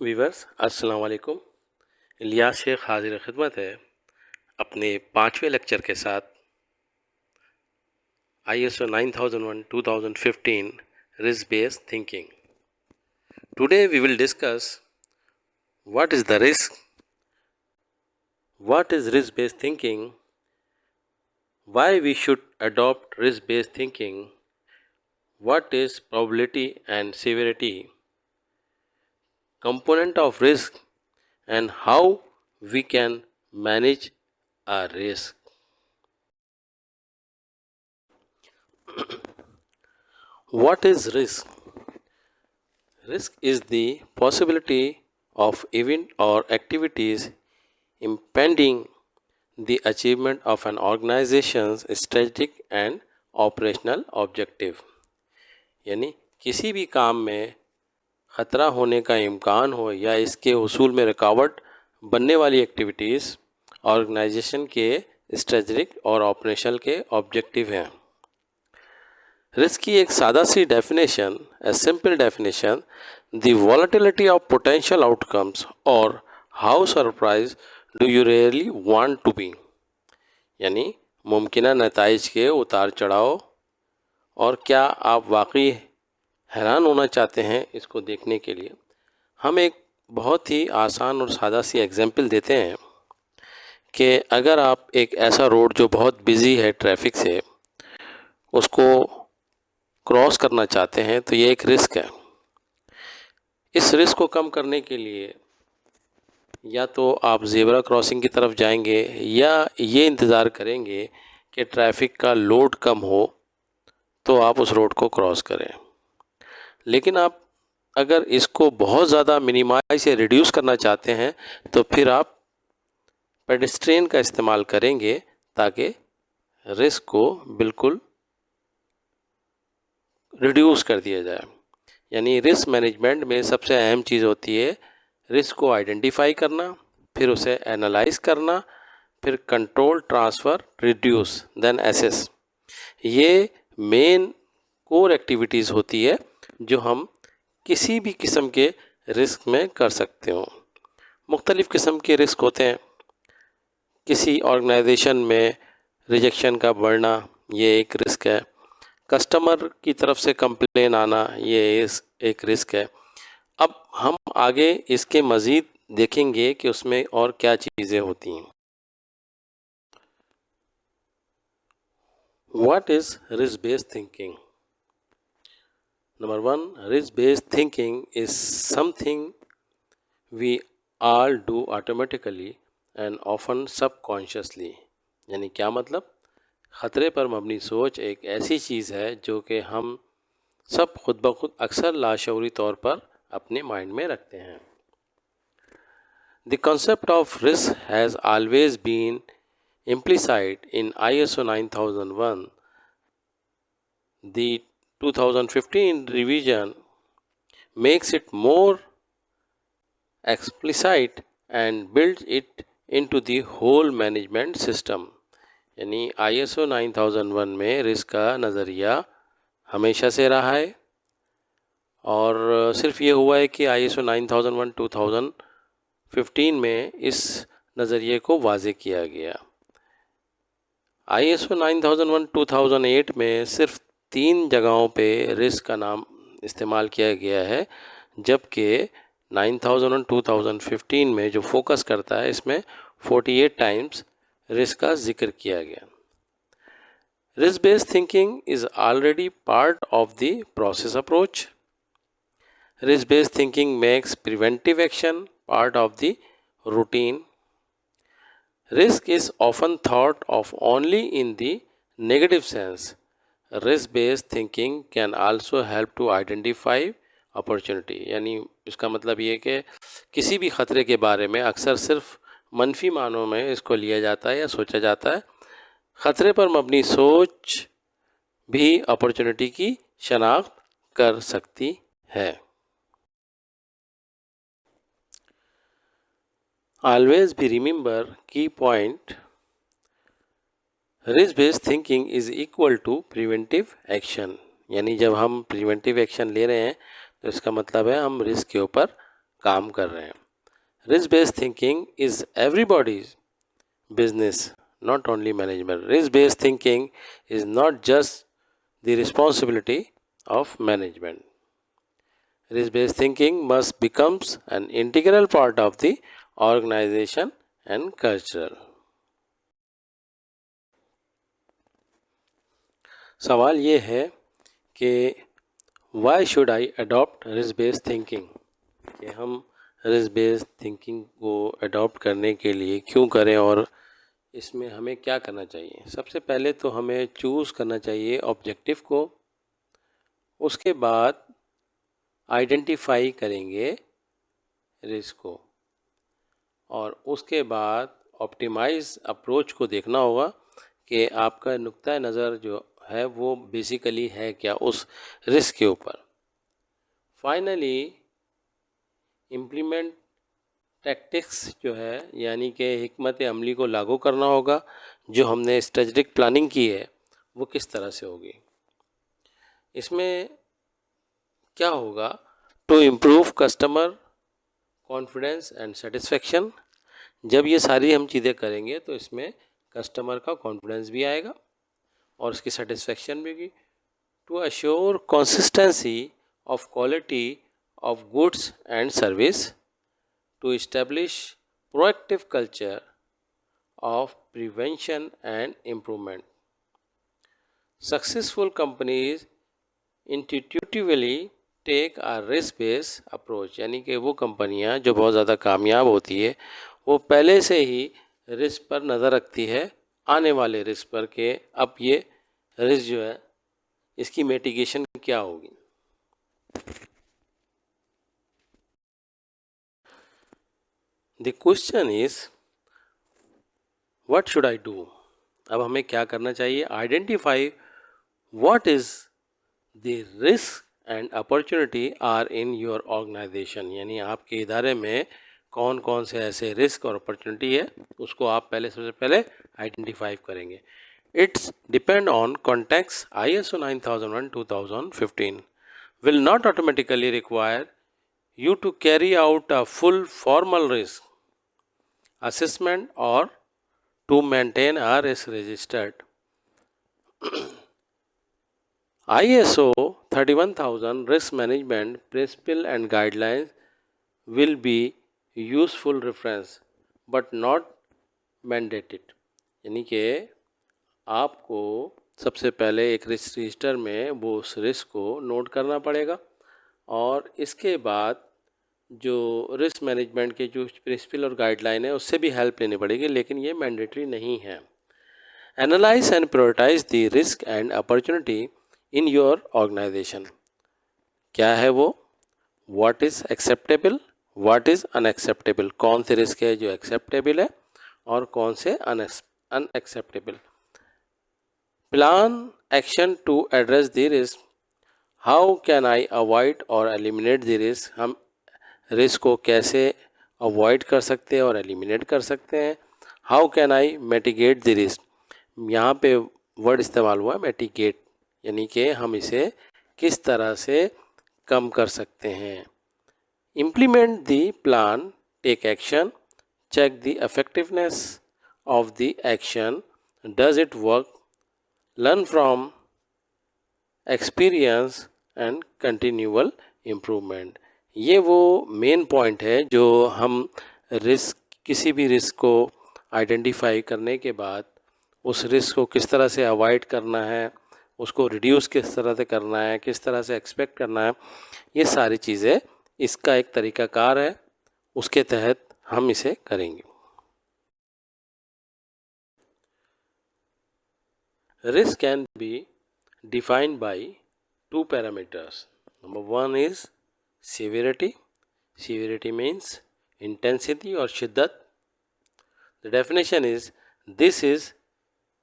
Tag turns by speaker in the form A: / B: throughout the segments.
A: Viewers अस्सलाम वालेकुम। इलियास शेख हाजिर खिदमत है अपने 5वें लेक्चर के साथ ISO 9001 2015 risk based thinking. Today we will discuss what is the risk, what is risk based thinking, why we should adopt risk based thinking, what is probability and severity, component of risk, and how we can manage a risk. What is risk? Risk is the possibility of event or activities impeding the achievement of an organization's strategic and operational objective. यानी किसी भी काम में ख़तरा होने का इम्कान हो या इसके हुसूल में रुकावट बनने वाली एक्टिविटीज़ ऑर्गेनाइजेशन के स्ट्रेटजिक और ऑपरेशनल के ऑब्जेक्टिव हैं। रिस्क की एक सादा सी definition, a simple definition, the volatility of potential outcomes और how surprise do you really want to be, यानी मुमकिना नताइज के उतार चढ़ाव और क्या आप वाकई हैरान होना चाहते हैं इसको देखने के लिए। हम एक बहुत ही आसान और सादा सी एग्जांपल देते हैं कि अगर आप एक ऐसा रोड जो बहुत बिजी है ट्रैफिक से उसको क्रॉस करना चाहते हैं तो ये एक रिस्क है। इस रिस्क को कम करने के लिए या तो आप ज़ेब्रा क्रॉसिंग की तरफ जाएंगे या ये इंतज़ार करेंगे कि ट्रैफिक का लोड कम हो तो आप उस रोड को क्रॉस करें। लेकिन आप अगर इसको बहुत ज़्यादा मिनिमाइज या रिड्यूस करना चाहते हैं तो फिर आप पेडेस्ट्रियन का इस्तेमाल करेंगे ताकि रिस्क को बिल्कुल रिड्यूस कर दिया जाए। यानी रिस्क मैनेजमेंट में सबसे अहम चीज़ होती है रिस्क को आइडेंटिफाई करना, फिर उसे एनालाइज करना, फिर control, transfer, reduce, then assess. ये मेन कोर एक्टिविटीज़ होती है जो हम किसी भी किस्म के रिस्क में कर सकते हो। मुख्तलिफ़ किस्म के रिस्क होते हैं। किसी ऑर्गेनाइजेशन में रिजेक्शन का बढ़ना ये एक रिस्क है। कस्टमर की तरफ से कंप्लेन आना ये एक रिस्क है। अब हम आगे इसके मज़ीद देखेंगे कि उसमें और क्या चीज़ें होती हैं। What is risk based thinking? Number one, risk based thinking is something we all do automatically and often subconsciously. यानी क्या मतलब? ख़तरे पर मबनी सोच एक ऐसी चीज़ है जो कि हम सब खुद ब खुद अक्सर लाशऊरी तौर पर अपने माइंड में रखते हैं। The concept of risk has always been implicit in ISO 9001. The 2015 revision makes it more explicit and builds it into the whole management system. यानी ISO 9001 में रिस्क का नज़रिया हमेशा से रहा है और सिर्फ ये हुआ है कि ISO 9001 2015 में इस नज़रिए को वाज़े किया गया। ISO 9001 2008 में सिर्फ 3 जगहों पे रिस्क का नाम इस्तेमाल किया गया है, जबकि 9001 2015 में जो फोकस करता है इसमें 48 टाइम्स रिस्क का जिक्र किया गया। Risk based thinking is already part of the process approach. Risk based thinking makes preventive action part of the routine. Risk is often thought of only in the negative sense. Risk-based thinking can also help to identify opportunity. यानी इसका मतलब ये कि किसी भी ख़तरे के बारे में अक्सर सिर्फ मनफी मानों में इसको लिया जाता है या सोचा जाता है। ख़तरे पर मबनी सोच भी अपॉर्चुनिटी की शनाख्त कर सकती है। Always be remember key point. Risk based thinking is equal to preventive action. यानी जब हम प्रिवेंटिव एक्शन ले रहे हैं तो इसका मतलब है हम रिस्क के ऊपर काम कर रहे हैं. Risk based thinking is everybody's business, not only management. Risk based thinking is not just the responsibility of management. Risk based thinking must becomes an integral part of the organization and culture. सवाल ये है कि why should I adopt risk based thinking? कि हम risk based thinking को adopt करने के लिए क्यों करें और इसमें हमें क्या करना चाहिए. सबसे पहले तो हमें चूज़ करना चाहिए ऑब्जेक्टिव को. उसके बाद आइडेंटिफाई करेंगे रिस्क को और उसके बाद ऑप्टिमाइज अप्रोच को देखना होगा कि आपका नुक्ता नज़र जो है वो बेसिकली है क्या उस रिस्क के ऊपर. फाइनली इम्प्लीमेंट टैक्टिक्स जो है यानी कि हिकमत अमली को लागू करना होगा. जो हमने स्ट्रेटजिक प्लानिंग की है वो किस तरह से होगी. इसमें क्या होगा, to improve customer confidence and satisfaction. जब ये सारी हम चीज़ें करेंगे तो इसमें कस्टमर का कॉन्फिडेंस भी आएगा और उसकी सेटिस्फेक्शन भी होगी. To assure consistency of quality of goods and service, to establish proactive culture of prevention and improvement. Successful companies intuitively take a risk based approach. यानी कि वो कंपनियां जो बहुत ज़्यादा कामयाब होती है वो पहले से ही रिस्क पर नज़र रखती है, आने वाले रिस्क पर कि अब ये रिस्क जो है इसकी मिटिगेशन क्या होगी. The question is, what should I do? अब हमें क्या करना चाहिए. Identify what is the risk and opportunity are in your organization. यानी आपके इदारे में कौन कौन से ऐसे रिस्क और अपॉर्चुनिटी है उसको आप सबसे पहले आइडेंटिफाई करेंगे. It's depend on context. ISO 9001:2015 will not automatically require you to carry out a full formal risk assessment or to maintain a risk registered. ISO 31000 risk management principle and guidelines will be useful reference but not mandated. यानी कि आपको सबसे पहले एक risk register में वो उस risk को नोट करना पड़ेगा और इसके बाद जो रिस्क मैनेजमेंट के जो प्रिंसिपल और गाइडलाइन है उससे भी हेल्प लेनी पड़ेगी, लेकिन ये मैंडेटरी नहीं है. Analyse and prioritise the risk and opportunity in your organisation. क्या है वो, what is acceptable, what is unacceptable. कौन से रिस्क है जो एक्सेप्टेबल है और कौन से unacceptable. Plan action to address the risk. How can I avoid और एलिमिनेट द रिस्क. हम रिस्क को कैसे अवॉइड कर सकते हैं और एलिमिनेट कर सकते हैं. How can I mitigate the risk. यहाँ पे वर्ड इस्तेमाल हुआ है मिटिगेट, यानी कि हम इसे किस तरह से कम कर सकते हैं. Implement the plan, take action, check the effectiveness of the action, does it work, learn from experience and continual improvement. ये वो मेन पॉइंट है जो हम रिस्क, किसी भी रिस्क को आइडेंटिफाई करने के बाद उस रिस्क को किस तरह से अवॉइड करना है, उसको रिड्यूस किस तरह से करना है, किस तरह से एक्सपेक्ट करना है, ये सारी चीज़ें इसका एक तरीक़ाकार है, उसके तहत हम इसे करेंगे. Risk can be defined by 2 parameters. Number 1 is severity. Severity means intensity or shiddat. The definition is, this is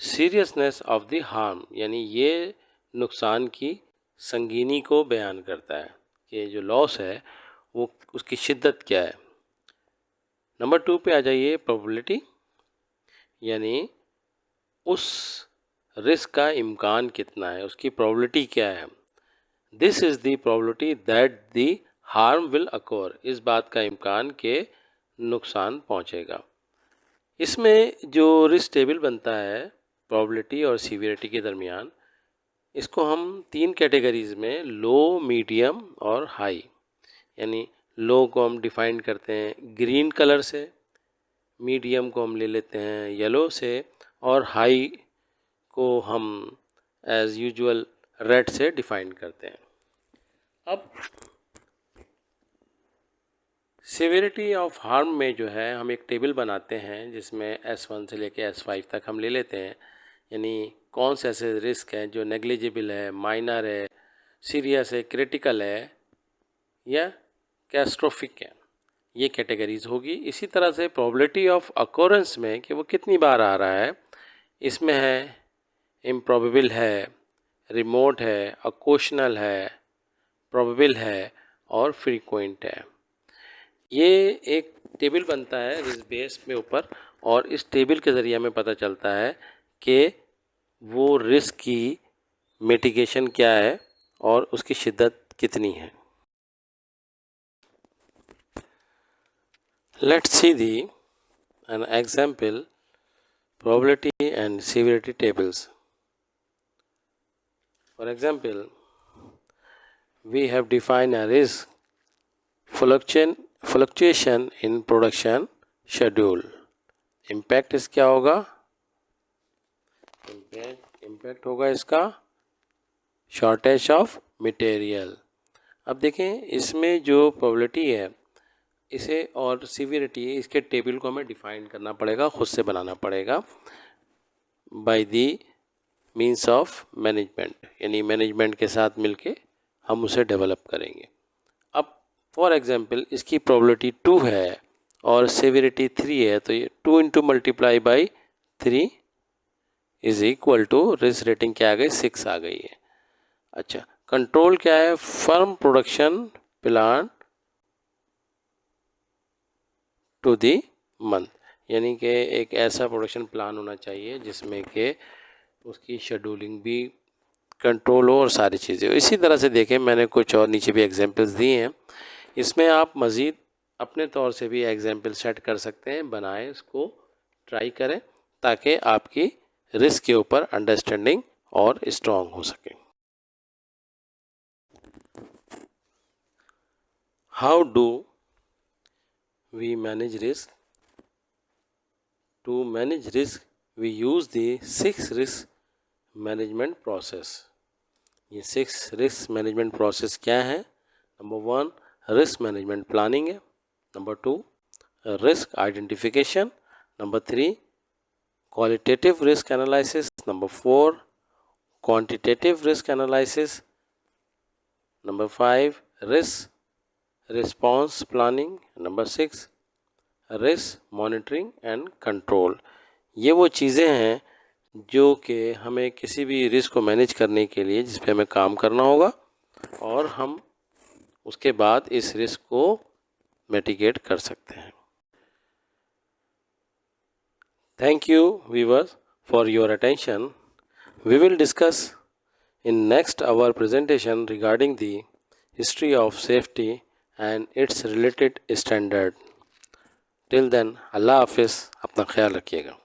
A: seriousness of the harm. यानी ये नुकसान की संगीनी को बयान करता है कि जो लॉस है वो उसकी शिद्दत क्या है. नंबर 2 पे आ जाइए, प्रोबेबिलिटी, यानी उस रिस्क का इम्कान कितना है, उसकी प्रोबेबिलिटी क्या है. This is the probability that the harm will acore, इस बात का इम्कान के नुकसान पहुंचेगा। इसमें जो रिस्क टेबल बनता है प्रोबेबिलिटी और सीवियरिटी के दरमियान, इसको हम 3 कैटेगरीज में लो, मीडियम और हाई, यानी लो को हम डिफाइन करते हैं ग्रीन कलर से, मीडियम को हम ले लेते हैं येलो से और हाई को हम एज यूजुअल रेड से डिफाइन करते हैं। अब सिवियरिटी ऑफ हार्म में जो है हम एक टेबल बनाते हैं जिसमें S1 से लेके S5 तक हम ले लेते हैं, यानी कौन से ऐसे रिस्क हैं जो नेग्लिजिबल है, माइनर है, सीरियस है, क्रिटिकल है या कैस्ट्रोफिक है, ये कैटेगरीज होगी। इसी तरह से प्रोबेबिलिटी ऑफ अकोरेंस में कि वो कितनी बार आ रहा है, इसमें है इम्प्रॉबेबल है, रिमोट है, ओकेशनल है, प्रोबेबल है और फ्रीक्वेंट है। ये एक टेबल बनता है रिस्क बेस में ऊपर, और इस टेबल के ज़रिए हमें पता चलता है कि वो रिस्क की मिटिगेशन क्या है और उसकी शिद्दत कितनी है। Let's see the an example probability and severity tables. For example, we have defined a risk fluctuation in production schedule. Impact इस क्या होगा? Impact होगा इसका shortage of material. अब देखें इसमें जो probability है इसे और सीवियरिटी है, इसके टेबल को हमें डिफाइन करना पड़ेगा, खुद से बनाना पड़ेगा by the means of management, यानी मैनेजमेंट के साथ मिलके हम उसे डेवलप करेंगे। अब फॉर एग्जांपल इसकी प्रोबेबिलिटी 2 है और सीवियरिटी 3 है, तो ये 2 into multiply by 3 is equal to risk rating क्या आ गई, 6 आ गई है। अच्छा, कंट्रोल क्या है, firm production plan to the month, यानी कि एक ऐसा प्रोडक्शन प्लान होना चाहिए जिसमें कि उसकी शेड्यूलिंग भी कंट्रोल हो और सारी चीज़ें हो। इसी तरह से देखें मैंने कुछ और नीचे भी एग्जांपल्स दिए हैं, इसमें आप मज़ीद अपने तौर से भी एग्जांपल सेट कर सकते हैं, बनाएं, इसको ट्राई करें ताकि आपकी रिस्क के ऊपर अंडरस्टैंडिंग और स्ट्रॉन्ग हो सके। How do we manage risk? To manage risk we use the 6 risk management process. ये 6 risk management process क्या है? नंबर 1 risk management planning है, number 2 risk identification, number 3 qualitative risk analysis, number 4 quantitative risk analysis, number 5 risk response planning, number 6 risk monitoring and control. ये वो चीज़ें हैं जो कि हमें किसी भी रिस्क को मैनेज करने के लिए जिस पे हमें काम करना होगा और हम उसके बाद इस रिस्क को मिटिगेट कर सकते हैं। Thank you viewers for your attention. We will discuss in next our presentation regarding the history of safety and its related standard. Till then, Allah Hafiz, अपना ख्याल रखिएगा।